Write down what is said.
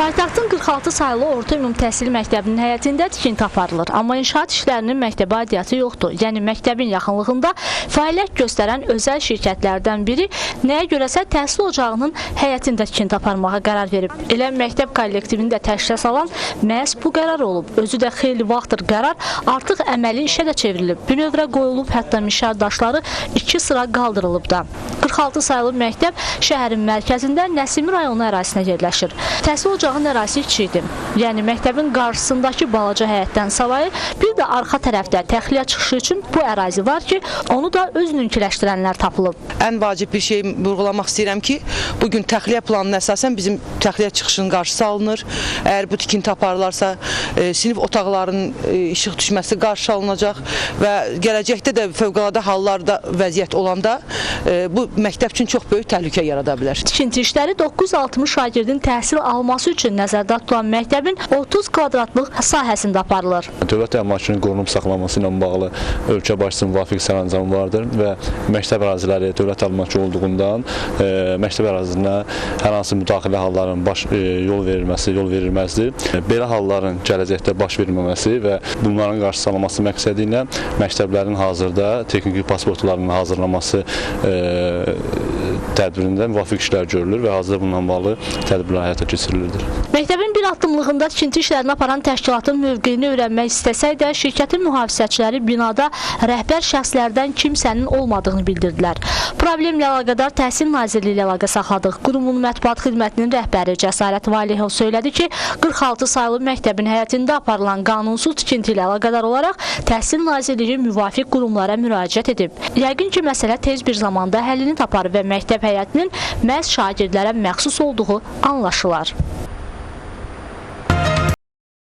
Paytaxtın 46 sayılı orta ümumi təhsil məktəbinin həyətində tikinti aparılır. Amma inşaat işlərinin məktəbə aidiyyatı yoxdur. Yəni məktəbin yaxınlığında fəaliyyət göstərən özəl şirkətlərdən biri nəyə görəsə təhsil ocağının həyətində tikinti aparmağa qərar verib. Elə məktəb kollektivini də təşkil salan məhz bu qərar olub. Özü də xeyli vaxtdır qərar artıq əməli işə də çevrilib. Bünövrə qoyulub, hətta mişar daşları 2 sıra qaldırılıb da. 46 sayılı məktəb şəhərin mərkəzində Nəsimi rayonu ərazisinə yerləşir. Təhsil ocağının ərazisi kiçikdir. Yəni məktəbin qarşısındakı balaca həyətdən savayı bir də arxa tərəfdə təxliyə çıxışı üçün bu ərazi var ki, onu da öz mülkiləşdirənlər tapılıb. Ən vacib bir şey vurğulamaq istəyirəm ki, bugün təxliyə planına əsasən bizim təxliyə çıxışının qarşısı alınır. Əgər bu tikinti aparılarsa, sinif otaqlarının işıq düşməsi qarşı alınacaq və gələcəkdə də fövqəladə hallarda vəziyyət olanda bu məktəb üçün çox böyük təhlükə yarada bilər. Tikinti işləri 960 şagirdin təhsil alması üçün nəzərdə tutulan məktəbin 30 kvadratlıq sahəsində aparılır. Dövlət əmlakının qorunub saxlanması ilə bağlı ölkə başçısının müvafiq sərəncamı vardır və məktəb əraziləri dövlət əmlakı olduğundan məktəb ərazisinə hər hansı müdaxilə hallarının yol verilməzdir. Belə halların gələcəkdə baş verməməsi və bunların qarşısı alınması məqsədi ilə məktəblərin hazırda texniki pasportlarının hazırlanması tədbirində müvafiq işlər görülür və hazırda bununla bağlı tədbirlər həyata keçirilirdir. Məktəbin bir addımlığında tikinti işlərini aparan təşkilatın mövqeyini öyrənmək istəsək də şirkətin mühafizəçiləri binada rəhbər şəxslərdən kimsənin olmadığını bildirdilər. Problemlə əlaqədar Təhsil Nazirliyi ilə əlaqə saxladıq. Qurumun mətbuat xidmətinin rəhbəri Cəsarət Valihov söylədi ki, 46 sayılı məktəbin həyətində aparılan qanunsuz tikinti ilə əlaqədar olaraq Təhsil Nazirliyi müvafiq qurumlara müraciət edib. Yəqin ki, məsələ tez bir zamanda həllini tapar və məktəb həyətinin məhz şagirdlərə məxsus olduğu anlaşılar.